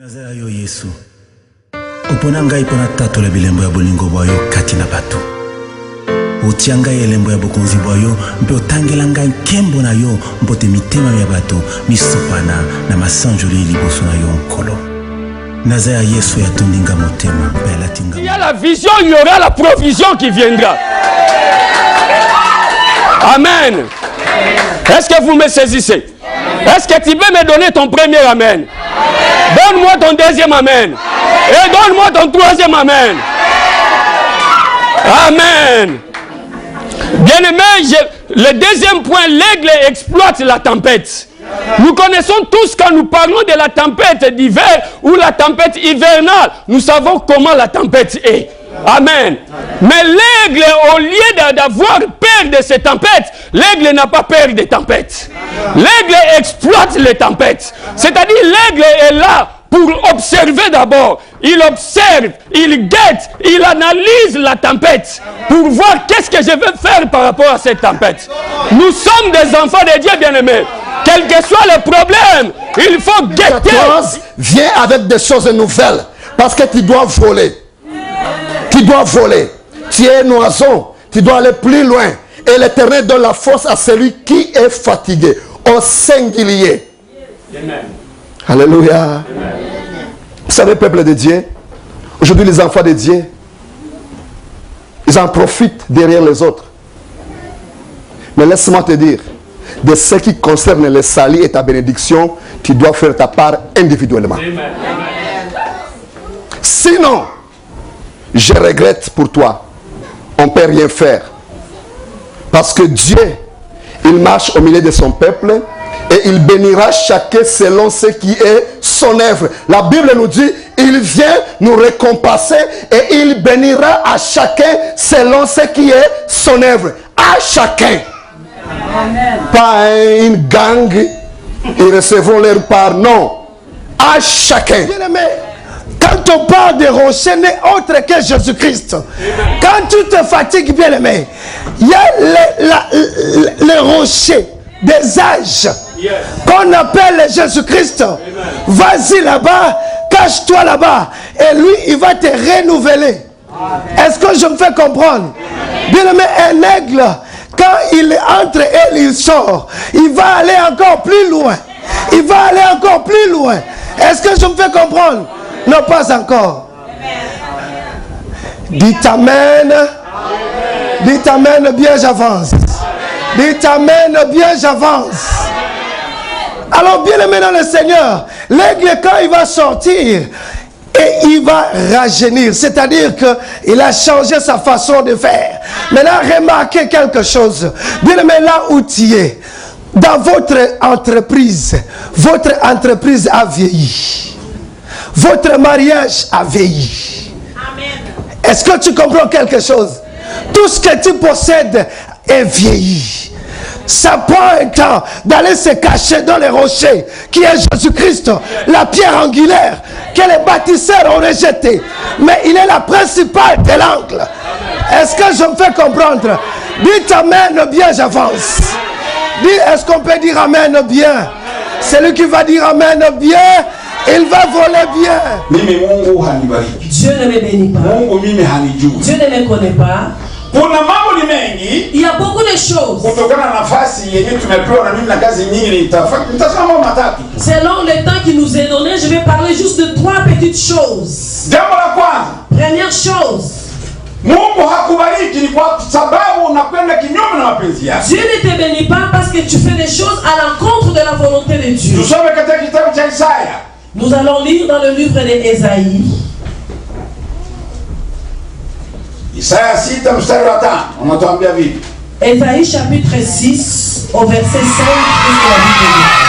Nazaya yo Yesu. Opona ngai pona tato la bilembo ya bolingo boyo kati na bato. Otia ngai elembo ya bokonzi boyo mpe otangela ngai nkembo na yo mpote mitema ya bato misopana na masanjoli liboso na yo nkolo. Nazaya Yesu ya tondinga motema mpe alatinga. Il y a la vision, il y aura la provision qui viendra. Amen. Est-ce que vous me saisissez? Est-ce que tu peux me donner ton premier amen? Donne-moi ton deuxième amen. Et donne-moi ton troisième amen. Amen. Bien-aimé, le deuxième point, l'aigle exploite la tempête. Nous connaissons tous quand nous parlons de la tempête d'hiver ou la tempête hivernale. Nous savons comment la tempête est. Amen. Mais l'aigle, au lieu d'avoir peur de ces tempêtes, l'aigle n'a pas peur des tempêtes. L'aigle exploite les tempêtes. C'est-à-dire l'aigle est là pour observer d'abord. Il observe, il guette, il analyse la tempête pour voir qu'est-ce que je vais faire par rapport à cette tempête. Nous sommes des enfants de Dieu bien-aimés. Quel que soit le problème, il faut guetter. Viens avec des choses nouvelles parce que tu dois voler. Tu dois voler. Tu es un oiseau. Tu dois aller plus loin. Et l'Éternel donne la force à celui qui est fatigué. Au singulier. Amen. Alléluia. Amen. Vous savez, peuple de Dieu, aujourd'hui les enfants de Dieu, ils en profitent derrière les autres. Mais laisse-moi te dire, de ce qui concerne le salut et ta bénédiction, tu dois faire ta part individuellement. Amen. Sinon, je regrette pour toi. On ne peut rien faire. Parce que Dieu, il marche au milieu de son peuple et il bénira chacun selon ce qui est son œuvre. La Bible nous dit, il vient nous récompenser et il bénira à chacun selon ce qui est son œuvre. À chacun. Amen. Pas une gang, ils recevront leur part. Non. À chacun. Quand on parle de rocher, n'est autre que Jésus-Christ. Quand tu te fatigues, bien aimé, il y a les rochers des âges qu'on appelle Jésus-Christ. Vas-y là-bas, cache-toi là-bas. Et lui, il va te renouveler. Est-ce que je me fais comprendre? Bien aimé, un aigle, quand il entre et il sort, il va aller encore plus loin. Il va aller encore plus loin. Est-ce que je me fais comprendre? Non, pas encore. Dites amen. Dites amen, bien j'avance. Dites amen, bien j'avance. Alors bien aimé dans le Seigneur, l'aigle quand il va sortir et il va rajeunir, c'est-à-dire qu'il a changé sa façon de faire. Maintenant remarquez quelque chose. Bien aimé, là où tu es, dans votre entreprise a vieilli. Votre mariage a vieilli. Est-ce que tu comprends quelque chose? Tout ce que tu possèdes est vieilli. Ça prend un temps d'aller se cacher dans les rochers qui est Jésus-Christ, la pierre angulaire que les bâtisseurs ont rejetée. Mais il est la principale de l'angle. Est-ce que je me fais comprendre? Dites amen bien, j'avance. Dites, est-ce qu'on peut dire amen bien? Celui qui va dire amen bien, il va voler bien. Dieu ne me bénit pas. Dieu ne me connaît pas. Il y a beaucoup de choses. Selon le temps qui nous est donné, je vais parler juste de 3 petites choses. Première chose. Dieu ne te bénit pas parce que tu fais des choses à l'encontre de la volonté de Dieu. Nous allons lire dans le livre d'Ésaïe. Ésaïe chapitre 6 au verset 5 jusqu'à la vie.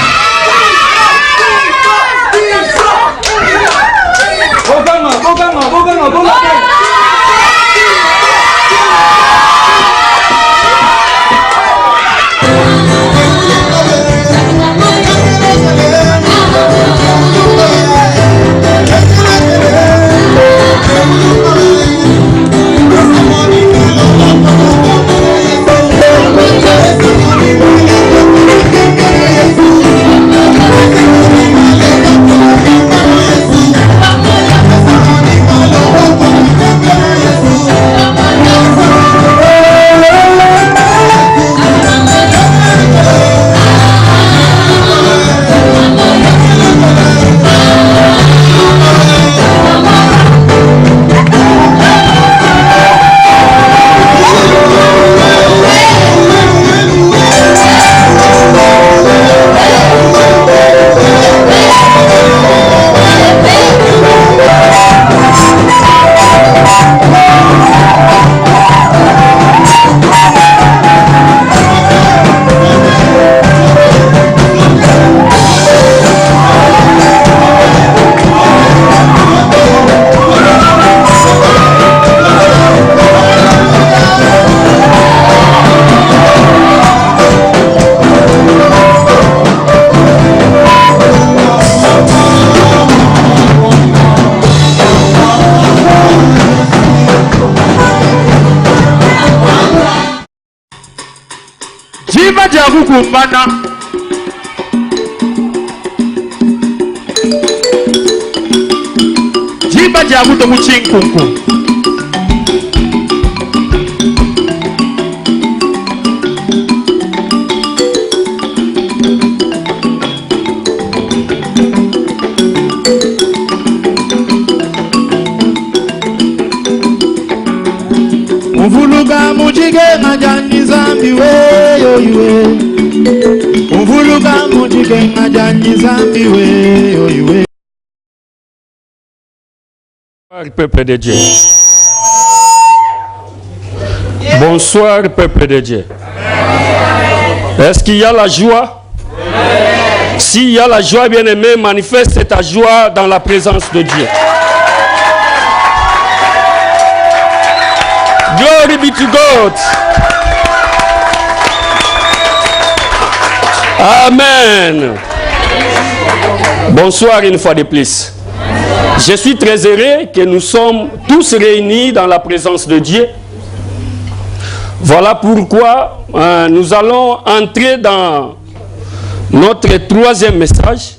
kukumbana jiba jakuto muchinkunku Uvuluga mujige majani zambi we yo iwe. Uvuluga mujige majani zambi we yo iwe. Peuple de Dieu. Bonsoir peuple de Dieu. Est-ce qu'il y a la joie? S'il y a la joie, bien aimé, manifeste ta joie dans la présence de Dieu. Glory be to God. Amen. Bonsoir une fois de plus. Je suis très heureux que nous sommes tous réunis dans la présence de Dieu. Voilà pourquoi nous allons entrer dans notre troisième message.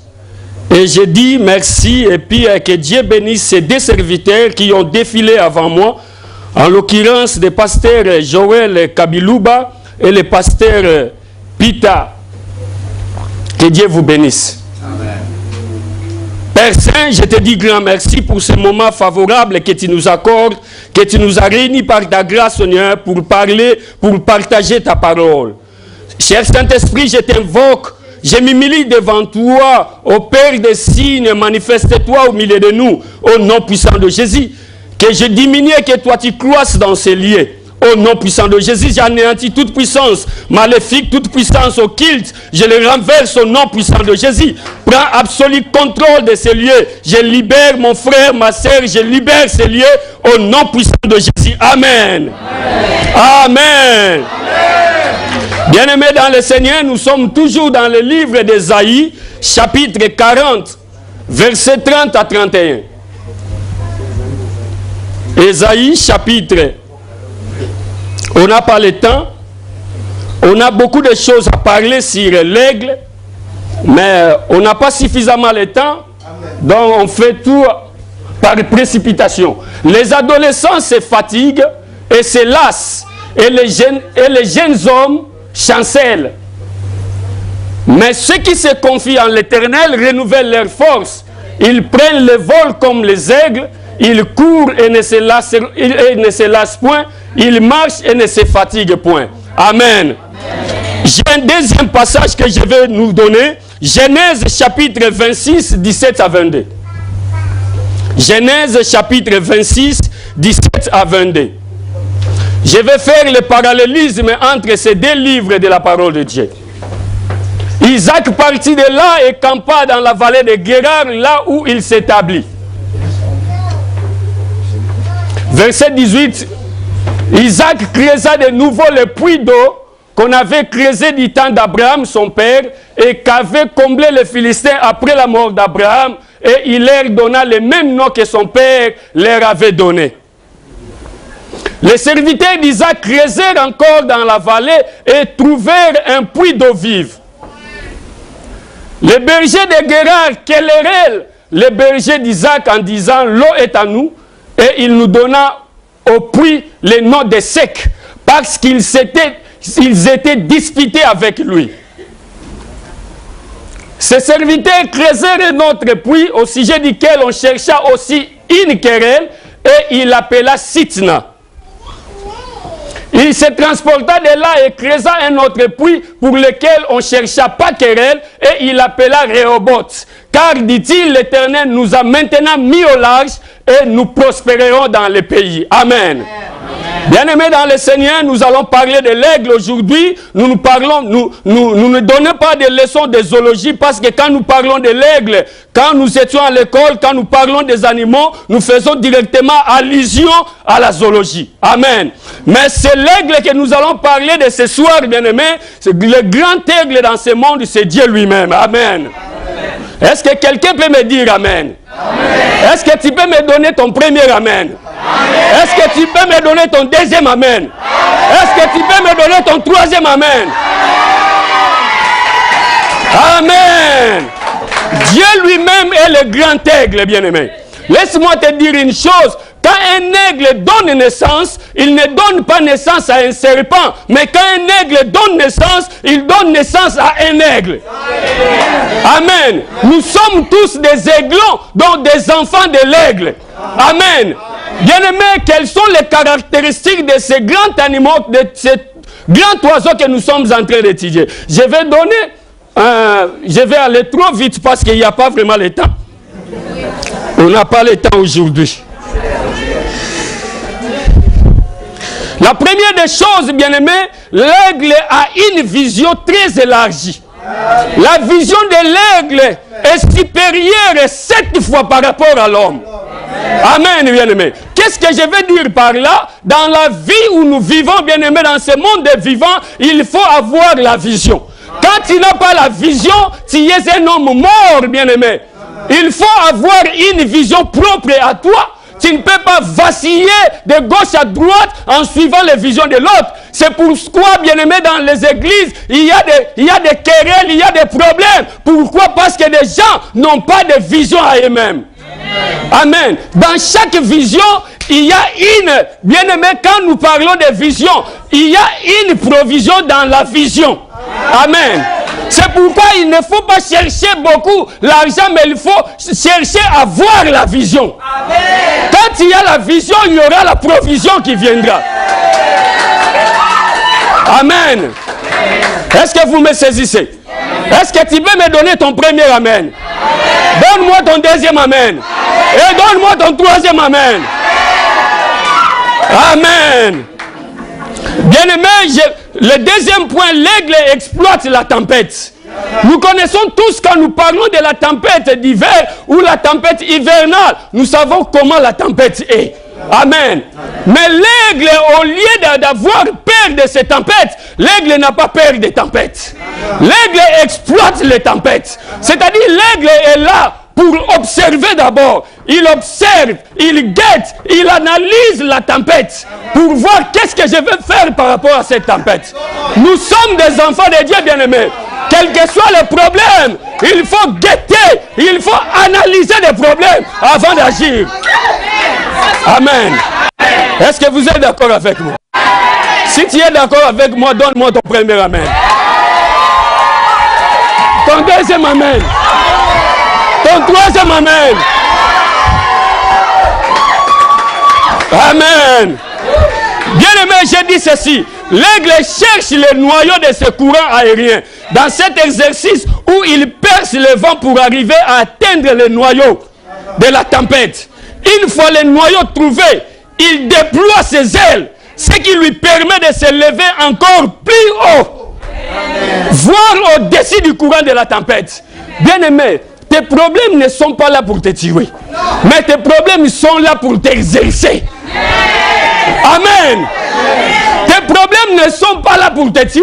Et je dis merci et puis que Dieu bénisse ces deux serviteurs qui ont défilé avant moi. En l'occurrence, des pasteurs Joël Kabilouba et le pasteur Pita. Que Dieu vous bénisse. Amen. Père Saint, je te dis grand merci pour ce moment favorable que tu nous accordes, que tu nous as réunis par ta grâce, Seigneur, pour parler, pour partager ta parole. Cher Saint-Esprit, je t'invoque, je m'humilie devant toi, ô Père des signes, manifeste-toi au milieu de nous, au nom puissant de Jésus. Que je diminue et que toi tu croisses dans ces lieux. Au nom puissant de Jésus, j'anéantis toute puissance maléfique, toute puissance occulte. Je les renverse au nom puissant de Jésus. Prends absolu contrôle de ces lieux. Je libère mon frère, ma soeur, je libère ces lieux au nom puissant de Jésus. Amen. Amen. Amen. Bien-aimés dans le Seigneur, nous sommes toujours dans le livre d'Ésaïe, chapitre 40, versets 30 à 31. Ésaïe chapitre, on n'a pas le temps, on a beaucoup de choses à parler sur l'aigle, mais on n'a pas suffisamment le temps, donc on fait tout par précipitation. Les adolescents se fatiguent et se lassent, et les jeunes hommes chancellent. Mais ceux qui se confient en l'Éternel renouvellent leur force, ils prennent le vol comme les aigles. Il court et ne se lasse point. Il marche et ne se fatigue point. Amen. J'ai un deuxième passage que je vais nous donner. Genèse chapitre 26, 17 à 22. Genèse chapitre 26, 17 à 22. Je vais faire le parallélisme entre ces deux livres de la parole de Dieu. Isaac partit de là et campa dans la vallée de Guérar, là où il s'établit. Verset 18, Isaac creusa de nouveau le puits d'eau qu'on avait creusé du temps d'Abraham, son père, et qu'avait comblé les Philistins après la mort d'Abraham, et il leur donna le même nom que son père leur avait donné. Les serviteurs d'Isaac creusèrent encore dans la vallée et trouvèrent un puits d'eau vive. Les bergers de Guérar querellèrent les bergers d'Isaac en disant « L'eau est à nous ». Et il nous donna au puits le nom de sec, parce qu'ils étaient disputés avec lui. Ces serviteurs creusèrent notre puits, au sujet duquel on chercha aussi une querelle, et il l'appela Sitna. Il se transporta de là et creusa un autre puits pour lequel on ne chercha pas querelle, et il l'appela Rehoboth. Car, dit-il, l'Éternel nous a maintenant mis au large et nous prospérerons dans le pays. Amen. Bien-aimés dans le Seigneur, nous allons parler de l'aigle aujourd'hui. Nous ne donnons pas de leçons de zoologie parce que quand nous parlons de l'aigle, quand nous étions à l'école, quand nous parlons des animaux, nous faisons directement allusion à la zoologie. Amen. Mais c'est l'aigle que nous allons parler de ce soir, bien-aimés. Le grand aigle dans ce monde, c'est Dieu lui-même. Amen. Est-ce que quelqu'un peut me dire Amen? Amen. Est-ce que tu peux me donner ton premier Amen? Amen. Est-ce que tu peux me donner ton deuxième Amen? Amen. Est-ce que tu peux me donner ton troisième Amen? Amen. Amen. Dieu lui-même est le grand aigle, bien-aimé. Laisse-moi te dire une chose. Quand un aigle donne naissance, il ne donne pas naissance à un serpent. Mais quand un aigle donne naissance, il donne naissance à un aigle. Amen. Nous sommes tous des aiglons, donc des enfants de l'aigle. Amen. Bien-aimés, quelles sont les caractéristiques de ces grands animaux, de ces grands oiseaux que nous sommes en train d'étudier? Je vais donner, je vais aller trop vite parce qu'il n'y a pas vraiment le temps. On n'a pas le temps aujourd'hui. La première des choses, bien-aimés, l'aigle a une vision très élargie. La vision de l'aigle est supérieure 7 fois par rapport à l'homme. Amen, bien-aimés. Qu'est-ce que je veux dire par là? Dans la vie où nous vivons, bien-aimés, dans ce monde des vivants, il faut avoir la vision. Quand tu n'as pas la vision, tu es un homme mort, bien-aimé. Il faut avoir une vision propre à toi. Tu ne peux pas vaciller de gauche à droite en suivant les visions de l'autre. C'est pourquoi, bien-aimé, dans les églises, il y a des querelles, il y a des problèmes. Pourquoi? Parce que les gens n'ont pas de vision à eux-mêmes. Amen. Dans chaque vision, il y a une, bien-aimé, quand nous parlons de vision, il y a une provision dans la vision. Amen. C'est pourquoi il ne faut pas chercher beaucoup l'argent, mais il faut chercher à voir la vision. Amen. Quand il y a la vision, il y aura la provision qui viendra. Amen. Est-ce que vous me saisissez? Est-ce que tu peux me donner ton premier amen? Donne-moi ton deuxième amen. Et donne-moi ton troisième amen. Amen. Bien-aimé, le deuxième point, l'aigle exploite la tempête. Nous connaissons tous quand nous parlons de la tempête d'hiver ou la tempête hivernale. Nous savons comment la tempête est. Amen. Mais l'aigle, au lieu d'avoir peur de ces tempêtes, l'aigle n'a pas peur des tempêtes. L'aigle exploite les tempêtes. C'est-à-dire l'aigle est là pour observer d'abord. Il observe, il guette, il analyse la tempête pour voir qu'est-ce que je vais faire par rapport à cette tempête. Nous sommes des enfants de Dieu, bien-aimés. Quel que soit le problème, il faut guetter, il faut analyser les problèmes avant d'agir. Amen. Est-ce que vous êtes d'accord avec moi? Si tu es d'accord avec moi, donne-moi ton premier amen. Ton deuxième amen. Ton troisième amen. Amen. Bien-aimé, j'ai dit ceci. L'aigle cherche le noyau de ce courant aérien. Dans cet exercice où il perce le vent pour arriver à atteindre le noyau de la tempête. Une fois le noyau trouvé, il déploie ses ailes, ce qui lui permet de se lever encore plus haut. Voir au-dessus du courant de la tempête. Bien-aimé, tes problèmes ne sont pas là pour te tuer. Mais tes problèmes sont là pour t'exercer. Amen. Tes problèmes ne sont pas là pour te tuer.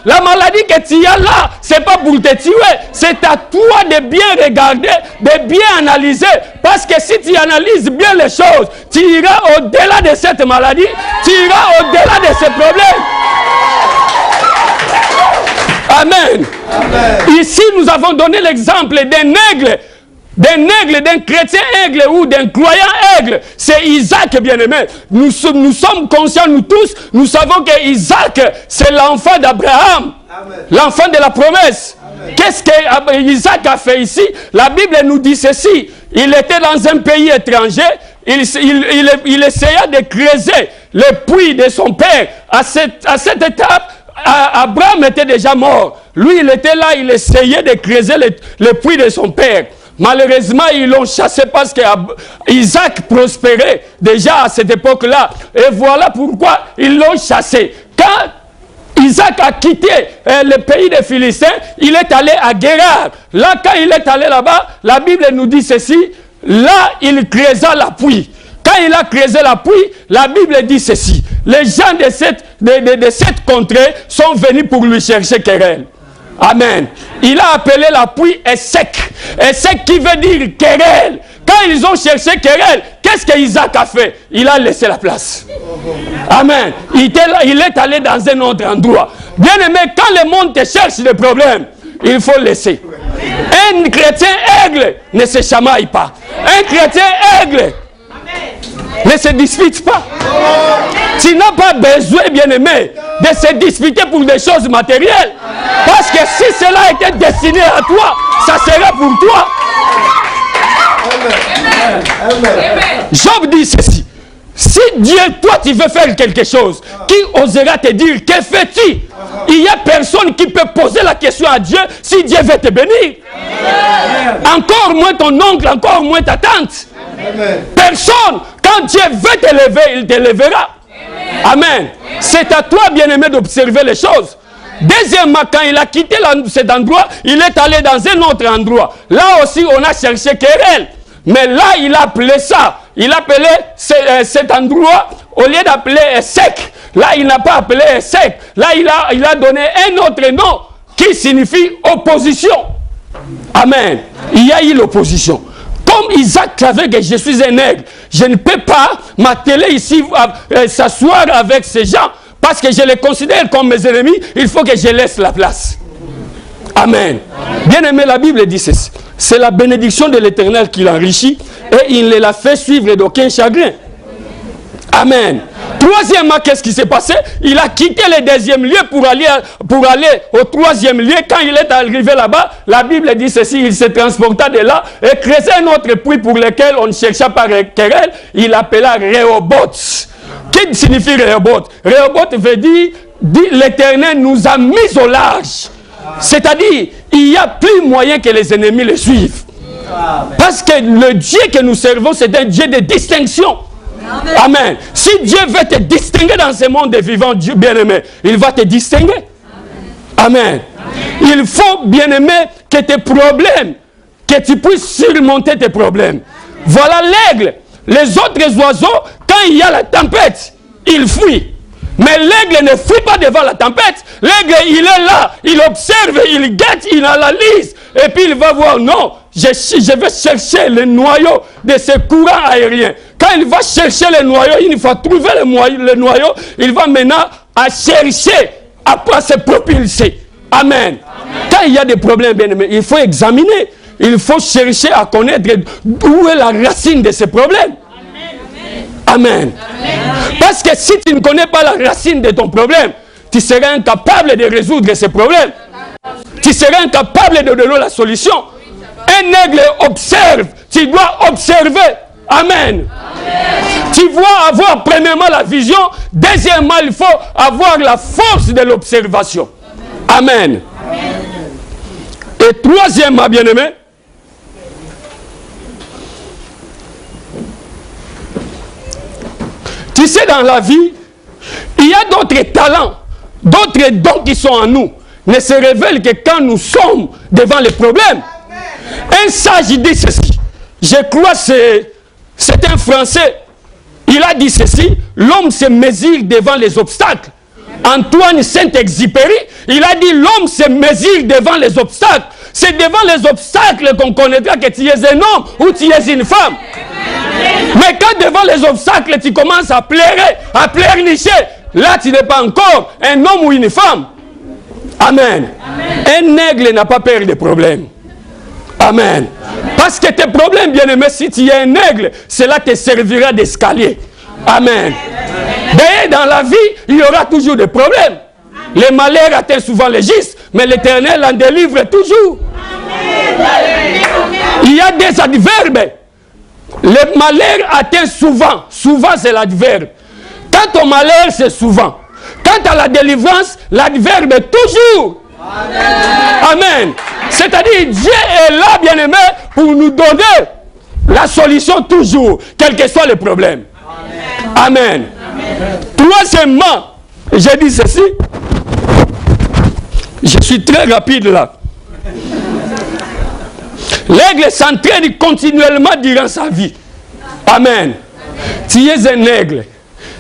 La maladie que tu as là, ce n'est pas pour te tuer. C'est à toi de bien regarder, de bien analyser. Parce que si tu analyses bien les choses, tu iras au-delà de cette maladie. Tu iras au-delà de ces problèmes. Amen. Amen. Ici, nous avons donné l'exemple d'un aigle. D'un chrétien aigle ou d'un croyant aigle. C'est Isaac, bien-aimé. Nous sommes conscients, nous tous, nous savons que Isaac, c'est l'enfant d'Abraham. L'enfant de la promesse. Qu'est-ce que Isaac a fait ici? La Bible nous dit ceci. Il était dans un pays étranger. Il essaya de creuser le puits de son père. À cette étape, Abraham était déjà mort. Lui, il était là, il essayait de creuser le puits de son père. Malheureusement, ils l'ont chassé parce que Isaac prospérait déjà à cette époque-là. Et voilà pourquoi ils l'ont chassé. Quand Isaac a quitté le pays des Philistins, il est allé à Guérar. Là, quand il est allé là-bas, la Bible nous dit ceci. Là, il creusa la puits. Quand il a creusé la puits, la Bible dit ceci. Les gens de cette contrée sont venus pour lui chercher querelle. Amen. Il a appelé la puits Essek. Essek qui veut dire querelle. Quand ils ont cherché querelle, qu'est-ce qu'Isaac a fait? Il a laissé la place. Amen. Il est allé dans un autre endroit. Bien aimé, quand le monde te cherche des problèmes, il faut laisser. Un chrétien aigle ne se chamaille pas. Un chrétien aigle ne se dispute pas. Tu n'as pas besoin, bien-aimé, de se disputer pour des choses matérielles. Parce que si cela était destiné à toi, ça sera pour toi. Job dit ceci. Si Dieu, toi, tu veux faire quelque chose, qui osera te dire, que fais-tu? Il n'y a personne qui peut poser la question à Dieu si Dieu veut te bénir. Encore moins ton oncle, encore moins ta tante. Personne. Quand Dieu veut te lever, il te lèvera. Amen. C'est à toi, bien-aimé, d'observer les choses. Deuxièmement, quand il a quitté cet endroit, il est allé dans un autre endroit. Là aussi, on a cherché querelle. Mais là, il a appelé ça. Il appelait cet endroit, au lieu d'appeler sec. Là, il n'a pas appelé sec. Là, il a donné un autre nom qui signifie opposition. Amen. Il y a eu l'opposition. Comme Isaac savait que je suis un aigle, je ne peux pas m'atteler ici, s'asseoir avec ces gens, parce que je les considère comme mes ennemis, il faut que je laisse la place. Amen. Bien aimé, la Bible dit ceci. C'est la bénédiction de l'Éternel qui l'enrichit et il ne la fait suivre d'aucun chagrin. Amen. Troisièmement, qu'est-ce qui s'est passé? Il a quitté le deuxième lieu pour aller au troisième lieu. Quand il est arrivé là-bas, la Bible dit ceci, il se transporta de là et creusait un autre puits pour lequel on ne chercha pas querelle. Il appela Rehoboth. Qu'est-ce que signifie Rehoboth? Rehoboth veut dire l'Éternel nous a mis au large. C'est-à-dire, il n'y a plus moyen que les ennemis le suivent. Parce que le Dieu que nous servons, c'est un Dieu de distinction. Amen. Si Dieu veut te distinguer dans ce monde des vivants, Dieu bien-aimé, il va te distinguer. Amen. Il faut, bien-aimé, que tes problèmes, que tu puisses surmonter tes problèmes. Voilà l'aigle. Les autres oiseaux, quand il y a la tempête, ils fuient. Mais l'aigle ne fuit pas devant la tempête. L'aigle, il est là, il observe, il guette, il analyse. Et puis il va voir, non, je vais chercher le noyau de ce courant aérien. Quand il va chercher le noyau, une fois trouvé le noyau, il va maintenant à chercher, à se propulser. Amen. Quand il y a des problèmes, bien aimés, il faut examiner. Il faut chercher à connaître où est la racine de ces problèmes. Amen. Parce que si tu ne connais pas la racine de ton problème, tu seras incapable de résoudre ces problèmes. Tu seras incapable de donner la solution. Un aigle observe. Tu dois observer. Amen. Tu dois avoir premièrement la vision. Deuxièmement, il faut avoir la force de l'observation. Amen. Et troisièmement, bien-aimé, tu sais, dans la vie, il y a d'autres talents, d'autres dons qui sont en nous, ne se révèlent que quand nous sommes devant les problèmes. Un sage dit ceci, je crois que c'est un Français, il a dit ceci, l'homme se mesure devant les obstacles. Antoine Saint-Exupéry, il a dit l'homme se mesure devant les obstacles. C'est devant les obstacles qu'on connaîtra que tu es un homme ou tu es une femme. Mais quand devant les obstacles, tu commences à pleurer, à pleurnicher, là tu n'es pas encore un homme ou une femme. Amen. Un aigle n'a pas peur des problèmes. Amen. Parce que tes problèmes, bien-aimés, si tu es un aigle, cela te servira d'escalier. Amen. D'ailleurs, dans la vie, il y aura toujours des problèmes. Les malheurs atteignent souvent les justes, mais l'Éternel en délivre toujours. Il y a des adverbes. Le malheur atteint souvent. Souvent, c'est l'adverbe. Quant au malheur, c'est souvent. Quant à la délivrance, l'adverbe est toujours. Amen. C'est-à-dire, Dieu est là, bien-aimé, pour nous donner la solution toujours, quel que soit le problème. Amen. Troisièmement, j'ai dit ceci. Je suis très rapide là. L'aigle s'entraîne continuellement durant sa vie. Amen. Tu es un aigle.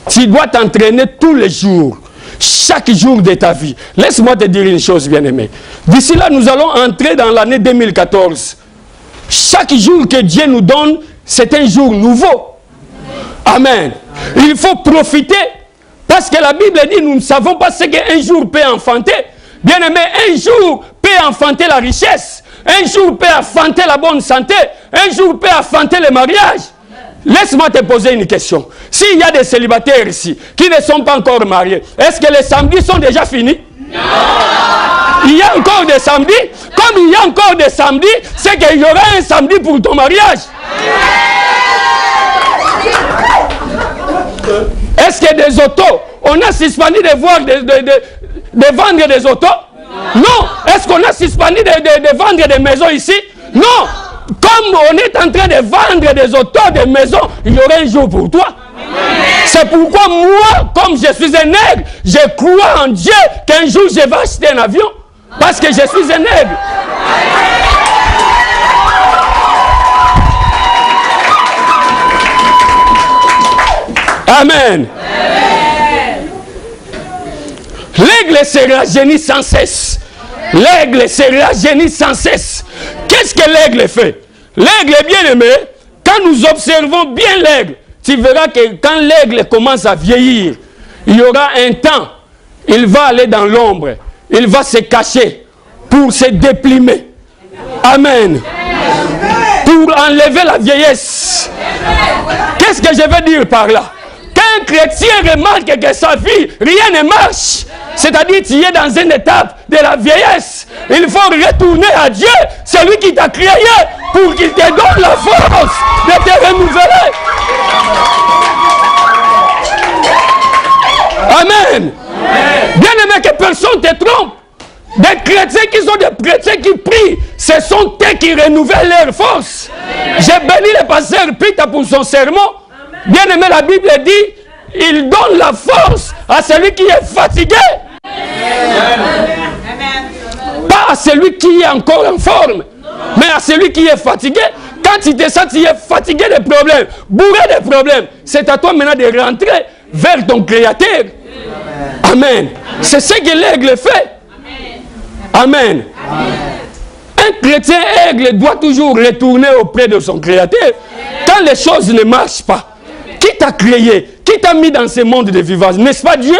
Tu dois t'entraîner tous les jours. Chaque jour de ta vie. Laisse-moi te dire une chose, bien-aimé. D'ici là, nous allons entrer dans l'année 2014. Chaque jour que Dieu nous donne, c'est un jour nouveau. Amen. Il faut profiter. Parce que la Bible dit, nous ne savons pas ce qu'un jour peut enfanter. Bien-aimé, un jour peut enfanter la richesse. Un jour peut enfanter la bonne santé. Un jour peut enfanter le mariage. Laisse-moi te poser une question. S'il y a des célibataires ici qui ne sont pas encore mariés, est-ce que les samedis sont déjà finis? Non. Il y a encore des samedis. Comme il y a encore des samedis, c'est qu'il y aura un samedi pour ton mariage. Est-ce que des autos, on a suspendu de vendre des autos? Non. Est-ce qu'on a suspendu de vendre des maisons ici? Non. Comme on est en train de vendre des autos, des maisons, il y aura un jour pour toi. C'est pourquoi moi, comme je suis un nègre, je crois en Dieu qu'un jour je vais acheter un avion. Parce que je suis un nègre. Amen. L'aigle se rajeunit sans cesse. L'aigle se rajeunit sans cesse. Qu'est-ce que l'aigle fait? L'aigle est bien aimé. Quand nous observons bien l'aigle, tu verras que quand l'aigle commence à vieillir, il y aura un temps, il va aller dans l'ombre, il va se cacher pour se déplimer. Amen. Pour enlever la vieillesse. Qu'est-ce que je veux dire par là? Qu'un chrétien remarque que sa vie, rien ne marche. C'est-à-dire tu es dans une étape de la vieillesse. Il faut retourner à Dieu, celui qui t'a créé, pour qu'il te donne la force de te renouveler. Amen. Bien aimé, que personne ne te trompe. Des chrétiens qui sont des chrétiens qui prient, ce sont eux qui renouvellent leur force. J'ai béni le pasteur Peter pour son sermon. Bien aimé, la Bible dit, il donne la force à celui qui est fatigué. Pas à celui qui est encore en forme, mais à celui qui est fatigué. Quand tu te sens, tu es fatigué des problèmes, bourré des problèmes, c'est à toi maintenant de rentrer vers ton Créateur. Amen. C'est ce que l'aigle fait. Amen. Un chrétien aigle doit toujours retourner auprès de son Créateur. Quand les choses ne marchent pas, qui t'a créé? Qui t'a mis dans ce monde de vivance? N'est-ce pas Dieu?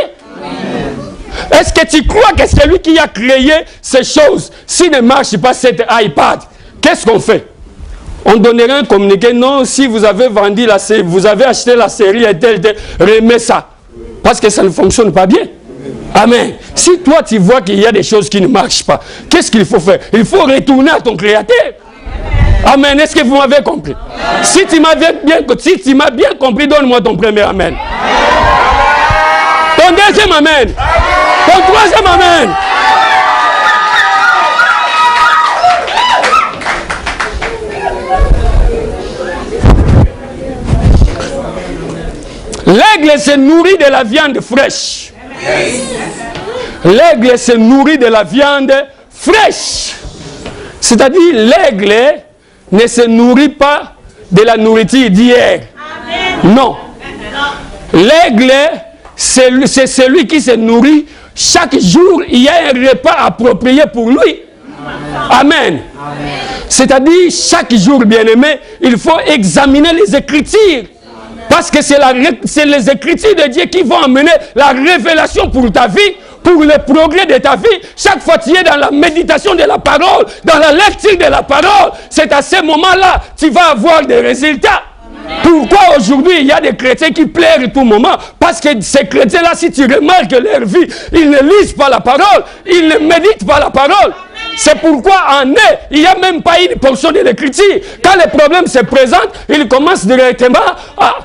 Est-ce que tu crois que c'est lui qui a créé ces choses? S'il ne marche pas cet iPad, qu'est-ce qu'on fait? On donnerait un communiqué. Non, si vous avez vendu la série, vous avez acheté la série et tel, remets ça. Parce que ça ne fonctionne pas bien. Amen. Si toi tu vois qu'il y a des choses qui ne marchent pas, qu'est-ce qu'il faut faire? Il faut retourner à ton Créateur. Amen. Est-ce que vous m'avez compris? Si tu m'as bien compris, donne-moi ton premier amen. Ton deuxième amen. Ton troisième amen. L'aigle se nourrit de la viande fraîche. L'aigle se nourrit de la viande fraîche. C'est-à-dire, l'aigle ne se nourrit pas de la nourriture d'hier. Non. L'aigle, c'est celui qui se nourrit. Chaque jour, il y a un repas approprié pour lui. Amen. C'est-à-dire, chaque jour, bien-aimé, il faut examiner les Écritures. Parce que c'est les Écritures de Dieu qui vont amener la révélation pour ta vie, pour le progrès de ta vie. Chaque fois que tu es dans la méditation de la parole, dans la lecture de la parole, c'est à ce moment-là que tu vas avoir des résultats. Pourquoi aujourd'hui il y a des chrétiens qui pleurent à tout moment? Parce que ces chrétiens-là, si tu remarques leur vie, ils ne lisent pas la parole, ils ne méditent pas la parole. C'est pourquoi en eux, il n'y a même pas une portion de l'écriture. Quand le problème se présente, il commence directement à...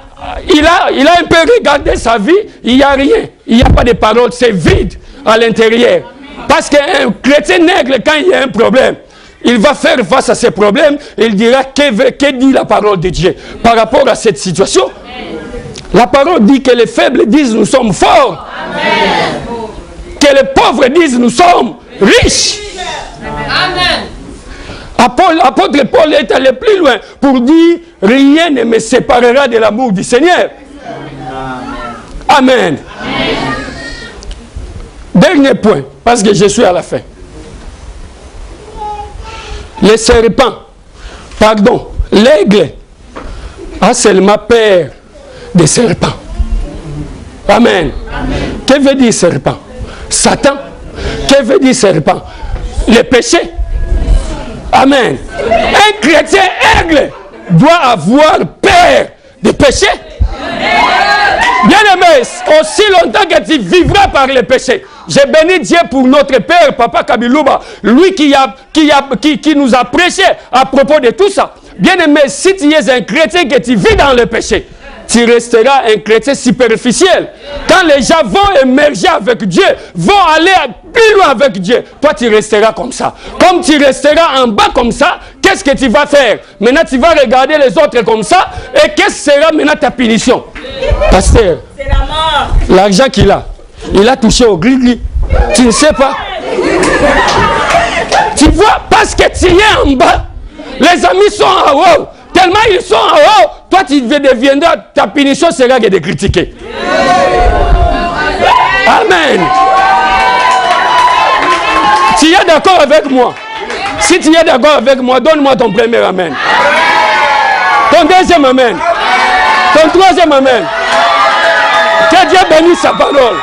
Il a un peu regardé sa vie, il n'y a rien. Il n'y a pas de parole, c'est vide à l'intérieur. Parce qu'un chrétien nègre, quand il y a un problème, il va faire face à ces problèmes, il dira que dit la parole de Dieu par rapport à cette situation. La parole dit que les faibles disent nous sommes forts. Amen. Que les pauvres disent nous sommes riches. Amen. Apôtre Paul est allé plus loin pour dire rien ne me séparera de l'amour du Seigneur. Amen. Amen. Dernier point, parce que je suis à la fin. Les serpents, l'aigle a seulement peur des serpents. Amen. Amen. Que veut dire serpent? Satan. Que veut dire serpent? Le péché. Amen. Un chrétien aigle doit avoir peur du péché. Bien-aimé, aussi longtemps que tu vivras par le péché. J'ai béni Dieu pour notre Père, Papa Kabilouba, lui qui nous a prêché à propos de tout ça. Bien-aimé, si tu es un chrétien que tu vis dans le péché, tu resteras un chrétien superficiel. Quand les gens vont émerger avec Dieu, vont aller plus loin avec Dieu, toi tu resteras comme ça. Comme tu resteras en bas comme ça, qu'est-ce que tu vas faire? Maintenant tu vas regarder les autres comme ça, et qu'est-ce que sera maintenant ta punition? Pasteur, l'argent qu'il a, il a touché au gris-gris. Tu ne sais pas. Tu vois, parce que tu es en bas, les amis sont en haut. Tellement ils sont en haut, toi tu deviendras, ta punition sera de critiquer. Amen. Tu es d'accord avec moi? Si tu es d'accord avec moi, donne-moi ton premier amen. Ton deuxième amen. Ton troisième amen. Que Dieu bénisse sa parole.